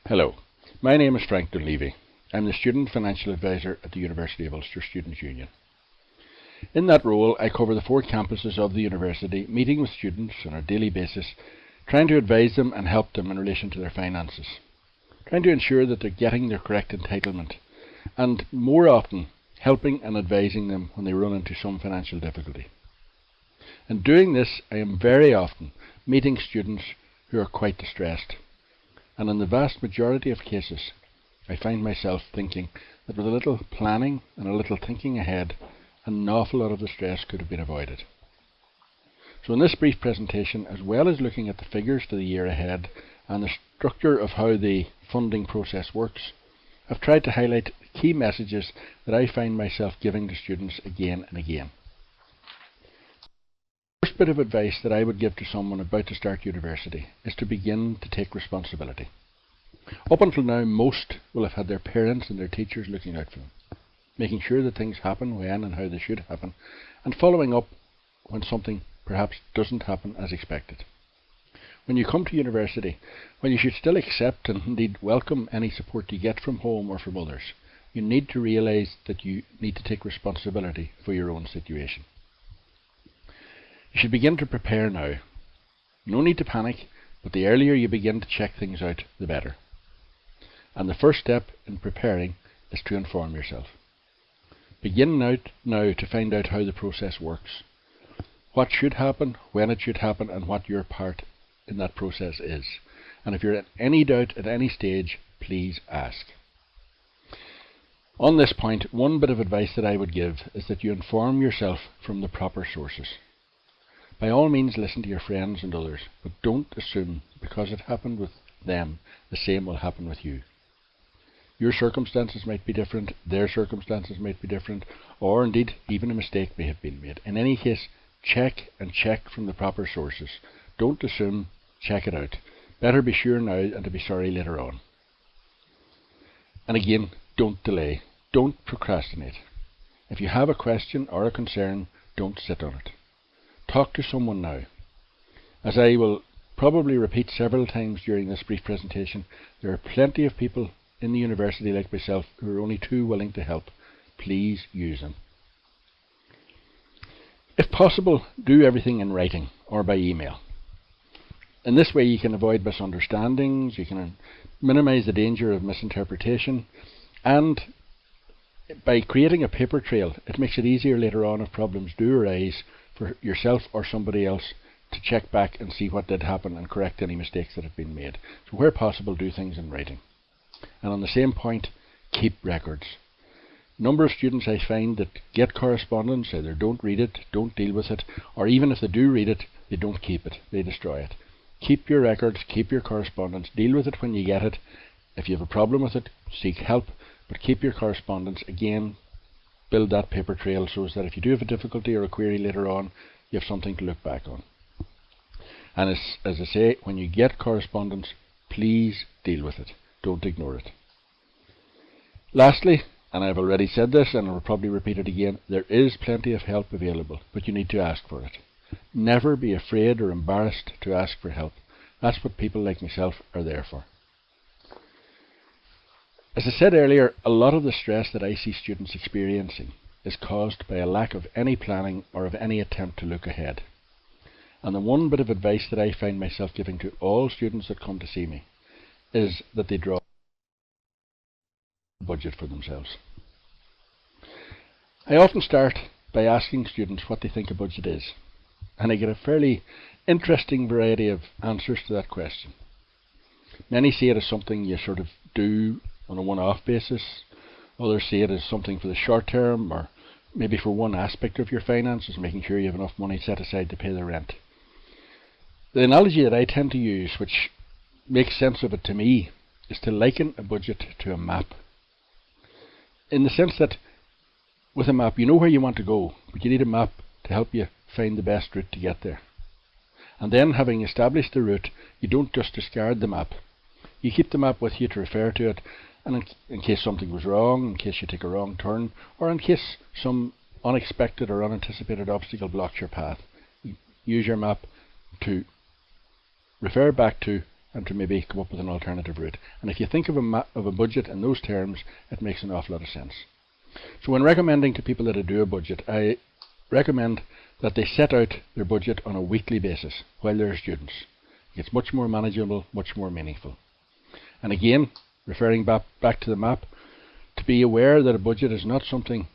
Hello, my name is Frank Dunleavy. I'm the Student Financial Advisor at the University of Ulster Students' Union. In that role, I cover the 4 campuses of the university, meeting with students on a daily basis, trying to advise them and help them in relation to their finances, trying to ensure that they're getting their correct entitlement, and more often, helping and advising them when they run into some financial difficulty. In doing this, I am very often meeting students who are quite distressed. And in the vast majority of cases, I find myself thinking that with a little planning and a little thinking ahead, an awful lot of the stress could have been avoided. So in this brief presentation, as well as looking at the figures for the year ahead and the structure of how the funding process works, I've tried to highlight key messages that I find myself giving to students again and again. The first bit of advice that I would give to someone about to start university is to begin to take responsibility. Up until now, most will have had their parents and their teachers looking out for them, making sure that things happen when and how they should happen, and following up when something perhaps doesn't happen as expected. When you come to university, when you should still accept and indeed welcome any support you get from home or from others, you need to realise that you need to take responsibility for your own situation. You should begin to prepare now. No need to panic, but the earlier you begin to check things out, the better. And the first step in preparing is to inform yourself. Begin now to find out how the process works, what should happen, when it should happen, and what your part in that process is. And if you're in any doubt at any stage, please ask. On this point, one bit of advice that I would give is that you inform yourself from the proper sources. By all means, listen to your friends and others, but don't assume because it happened with them, the same will happen with you. Your circumstances might be different, their circumstances might be different, or indeed even a mistake may have been made. In any case, check from the proper sources. Don't assume, check it out. Better be sure now and to be sorry later on. And again, don't delay, don't procrastinate. If you have a question or a concern, don't sit on it. Talk to someone now. As I will probably repeat several times during this brief presentation, there are plenty of people in the university like myself who are only too willing to help. Please use them. If possible, do everything in writing or by email. In this way you can avoid misunderstandings, you can minimize the danger of misinterpretation, and by creating a paper trail, it makes it easier later on if problems do arise for yourself or somebody else to check back and see what did happen and correct any mistakes that have been made. So where possible, do things in writing. And on the same point, keep records. A number of students I find that get correspondence, either don't read it, don't deal with it, or even if they do read it, they don't keep it, they destroy it. Keep your records, keep your correspondence, deal with it when you get it. If you have a problem with it, seek help, but keep your correspondence. Again, build that paper trail so that if you do have a difficulty or a query later on, you have something to look back on. And as I say, when you get correspondence, please deal with it. Don't ignore it. Lastly, and I've already said this and I will probably repeat it again, there is plenty of help available, but you need to ask for it. Never be afraid or embarrassed to ask for help. That's what people like myself are there for. As I said earlier, a lot of the stress that I see students experiencing is caused by a lack of any planning or of any attempt to look ahead. And the one bit of advice that I find myself giving to all students that come to see me is that they draw a budget for themselves. I often start by asking students what they think a budget is, and I get a fairly interesting variety of answers to that question. Many see it as something you sort of do on a one-off basis. Others see it as something for the short term, or maybe for one aspect of your finances, making sure you have enough money set aside to pay the rent. The analogy that I tend to use, which makes sense of it to me, is to liken a budget to a map. In the sense that with a map, you know where you want to go, but you need a map to help you find the best route to get there. And then, having established the route, you don't just discard the map. You keep the map with you to refer to it, and in case something was wrong, in case you take a wrong turn, or in case some unexpected or unanticipated obstacle blocks your path, you use your map to refer back to and to maybe come up with an alternative route. And if you think of a budget in those terms, it makes an awful lot of sense. So when recommending to people that do a budget, I recommend that they set out their budget on a weekly basis while they're students. It's much more manageable, much more meaningful. And again, referring back to the map, to be aware that a budget is not something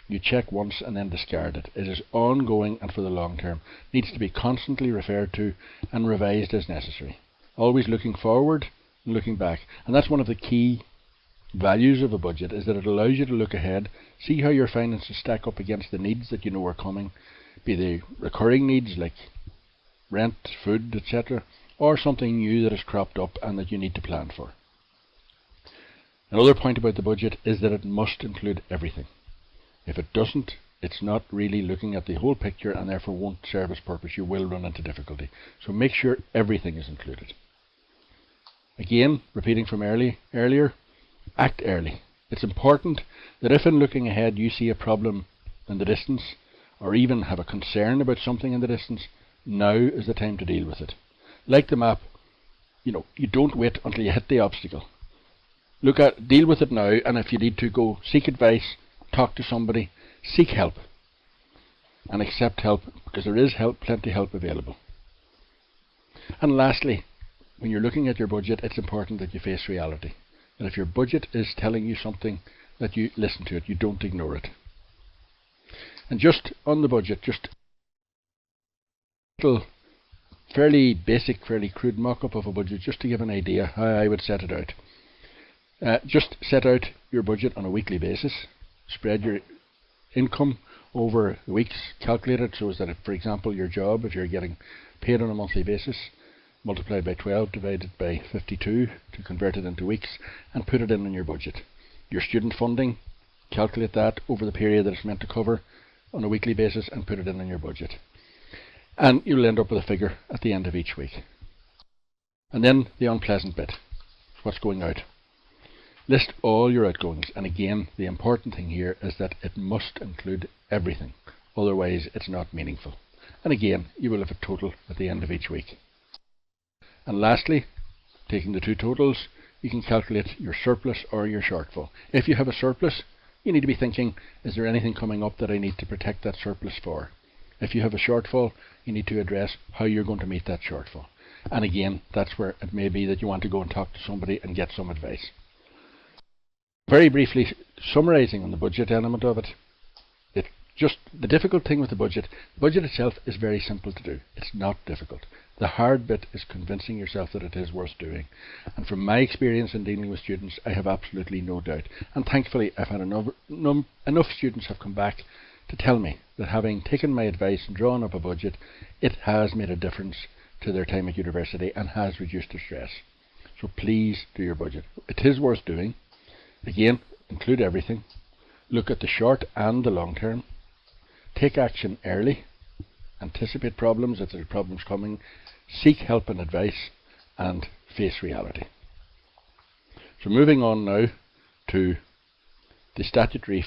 you check once and then discard it. It is ongoing and for the long term. It needs to be constantly referred to and revised as necessary. Always looking forward and looking back. And that's one of the key values of a budget, is that it allows you to look ahead, see how your finances stack up against the needs that you know are coming, be they recurring needs like rent, food, etc., or something new that has cropped up and that you need to plan for. Another point about the budget is that it must include everything. If it doesn't, it's not really looking at the whole picture and therefore won't serve its purpose. You will run into difficulty. So make sure everything is included. Again, repeating from earlier, act early. It's important that if in looking ahead you see a problem in the distance, or even have a concern about something in the distance, now is the time to deal with it. Like the map, you don't wait until you hit the obstacle. Deal with it now, and if you need to, go seek advice, talk to somebody, seek help, and accept help, because there is plenty of help available. And lastly, when you're looking at your budget, it's important that you face reality. And if your budget is telling you something, that you listen to it, you don't ignore it. And just on the budget, just a little fairly basic, fairly crude mock-up of a budget, just to give an idea how I would set it out. Just set out your budget on a weekly basis. Spread your income over the weeks. Calculate it so that, if, for example, your job, if you're getting paid on a monthly basis, multiplied by 12, divided by 52 to convert it into weeks, and put it in your budget. Your student funding, calculate that over the period that it's meant to cover on a weekly basis and put it in your budget. And you'll end up with a figure at the end of each week. And then the unpleasant bit, what's going out. List all your outgoings, and again, the important thing here is that it must include everything, otherwise it's not meaningful. And again, you will have a total at the end of each week. And lastly, taking the two totals, you can calculate your surplus or your shortfall. If you have a surplus, you need to be thinking, is there anything coming up that I need to protect that surplus for? If you have a shortfall, you need to address how you're going to meet that shortfall. And again, that's where it may be that you want to go and talk to somebody and get some advice. Very briefly summarising on the budget element of it, just the difficult thing with the budget itself is very simple to do. It's not difficult. The hard bit is convincing yourself that it is worth doing. And from my experience in dealing with students, I have absolutely no doubt. And thankfully, I've had enough students have come back to tell me that having taken my advice and drawn up a budget, it has made a difference to their time at university and has reduced their stress. So please do your budget. It is worth doing. Again, include everything. Look at the short and the long term. Take action early. Anticipate problems if there are problems coming. Seek help and advice, and face reality. So moving on now to the statutory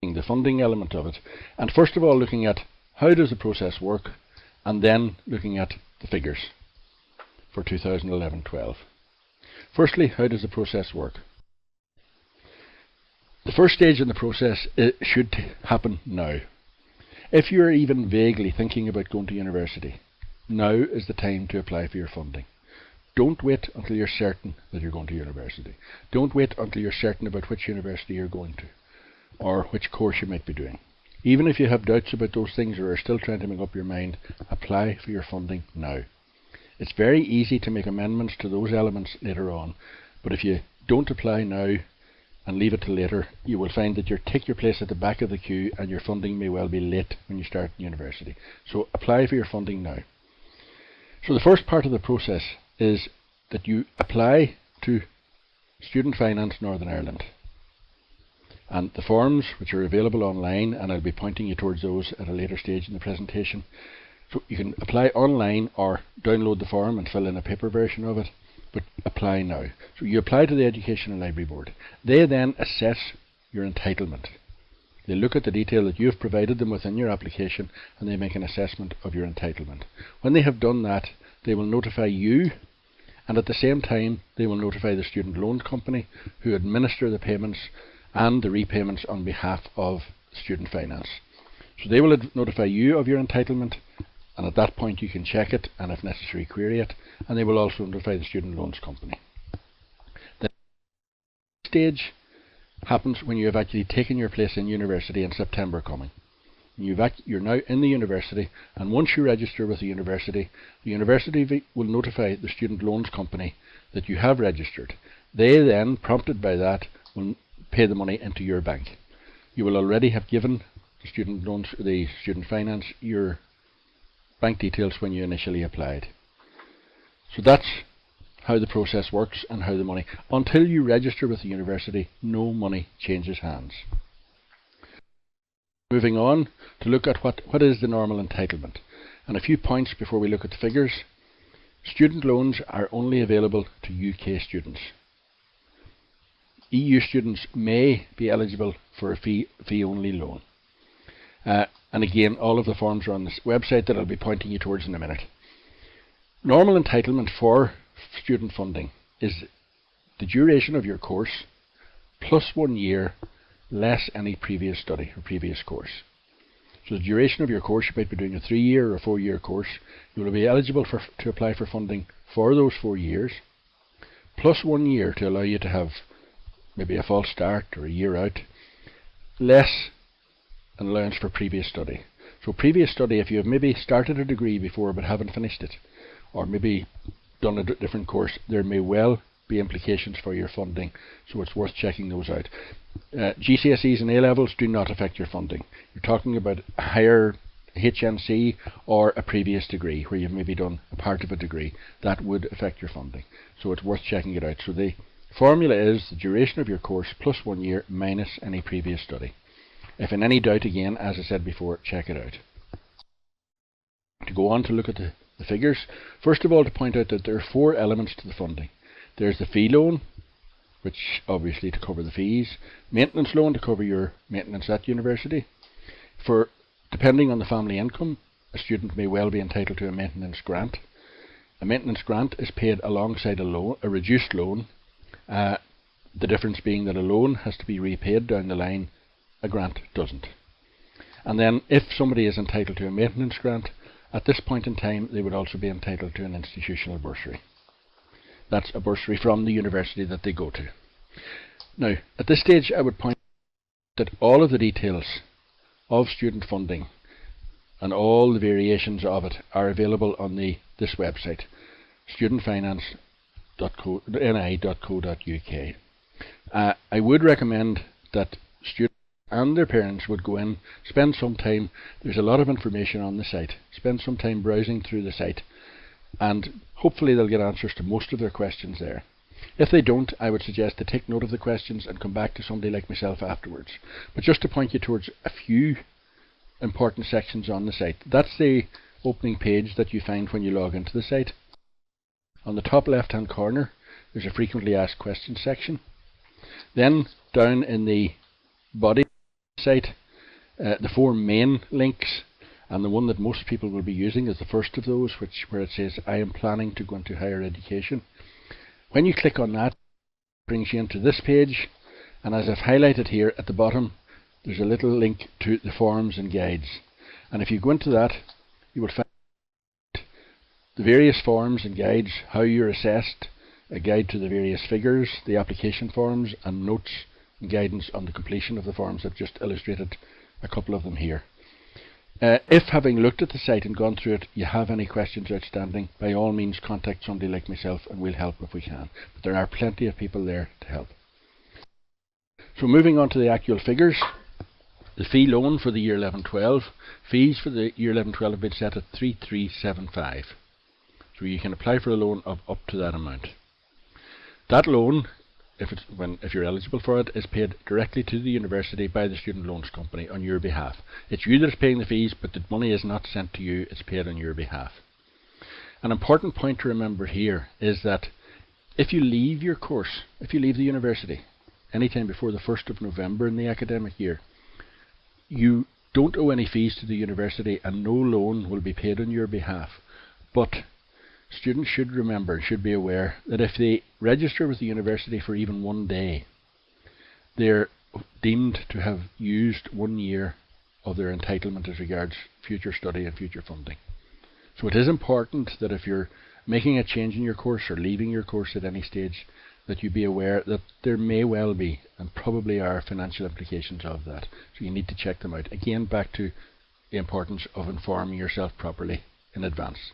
funding, the funding element of it. And first of all, looking at how does the process work, and then looking at the figures for 2011-12. Firstly, how does the process work? The first stage in the process should happen now. If you're even vaguely thinking about going to university, now is the time to apply for your funding. Don't wait until you're certain that you're going to university. Don't wait until you're certain about which university you're going to, or which course you might be doing. Even if you have doubts about those things or are still trying to make up your mind, apply for your funding now. It's very easy to make amendments to those elements later on, but if you don't apply now and leave it till later, you will find that you take your place at the back of the queue and your funding may well be late when you start university. So apply for your funding now. So the first part of the process is that you apply to Student Finance Northern Ireland. And the forms, which are available online, and I'll be pointing you towards those at a later stage in the presentation. So you can apply online or download the form and fill in a paper version of it, but apply now. So you apply to the Education and Library Board. They then assess your entitlement. They look at the detail that you've provided them within your application and they make an assessment of your entitlement. When they have done that, they will notify you and at the same time they will notify the student loan company, who administer the payments and the repayments on behalf of student finance. So they will notify you of your entitlement, and at that point you can check it and if necessary query it, and they will also notify the student loans company. The next stage happens when you have actually taken your place in university in September coming. You're now in the university, and once you register with the university will notify the student loans company that you have registered. They then, prompted by that, will pay the money into your bank. You will already have given the student finance, your bank details when you initially applied. So that's how the process works and how the money. Until you register with the university, no money changes hands. Moving on to look at what is the normal entitlement, and a few points before we look at the figures. Student loans are only available to UK students. EU students may be eligible for a fee-only loan. And again, all of the forms are on this website that I'll be pointing you towards in a minute. Normal entitlement for student funding is the duration of your course plus 1 year less any previous study or previous course. So the duration of your course, you might be doing a 3-year or 4-year course, you will be eligible to apply for funding for those 4 years, plus 1 year to allow you to have maybe a false start or a year out, less an allowance for previous study. So previous study, if you have maybe started a degree before but haven't finished it, or maybe done a different course, there may well be implications for your funding, so it's worth checking those out. GCSEs and A-levels do not affect your funding. You're talking about a higher HNC or a previous degree where you've maybe done a part of a degree. That would affect your funding, so it's worth checking it out. So the formula is the duration of your course plus 1 year minus any previous study. If in any doubt, again, as I said before, check it out. To go on to look at the figures, first of all, to point out that there are 4 elements to the funding. There's the fee loan, which obviously to cover the fees, maintenance loan to cover your maintenance at university. Depending on the family income, a student may well be entitled to a maintenance grant. A maintenance grant is paid alongside a reduced loan, the difference being that a loan has to be repaid down the line, a grant doesn't. And then if somebody is entitled to a maintenance grant, at this point in time they would also be entitled to an institutional bursary. That's a bursary from the university that they go to. Now, at this stage I would point out that all of the details of student funding and all the variations of it are available on this website, studentfinance.ni.co.uk. I would recommend that students and their parents would go in, spend some time. There's a lot of information on the site. Spend some time browsing through the site, and hopefully they'll get answers to most of their questions there. If they don't, I would suggest to take note of the questions and come back to somebody like myself afterwards. But just to point you towards a few important sections on the site. That's the opening page that you find when you log into the site. On the top left hand corner there's a frequently asked questions section. Then down in the body of the site, the 4 main links, and the one that most people will be using is the first of those, where it says I am planning to go into higher education. When you click on that, it brings you into this page, and as I've highlighted here at the bottom, there's a little link to the forms and guides, and if you go into that you will find the various forms and guides, how you're assessed, a guide to the various figures, the application forms, and notes and guidance on the completion of the forms. I've just illustrated a couple of them here. If, having looked at the site and gone through it, you have any questions outstanding, by all means contact somebody like myself and we'll help if we can. But there are plenty of people there to help. So moving on to the actual figures. The fee loan for the year 11-12, fees for the year 11-12 have been set at 3375. So you can apply for a loan of up to that amount. That loan, if you're eligible for it, is paid directly to the university by the student loans company on your behalf. It's you that's paying the fees, but the money is not sent to you, it's paid on your behalf. An important point to remember here is that if you leave your course, if you leave the university anytime before the 1st of November in the academic year, you don't owe any fees to the university and no loan will be paid on your behalf. But students should remember, should be aware, that if they register with the university for even one day, they're deemed to have used 1 year of their entitlement as regards future study and future funding. So it is important that if you're making a change in your course or leaving your course at any stage, that you be aware that there may well be, and probably are, financial implications of that. So you need to check them out. Again, back to the importance of informing yourself properly in advance.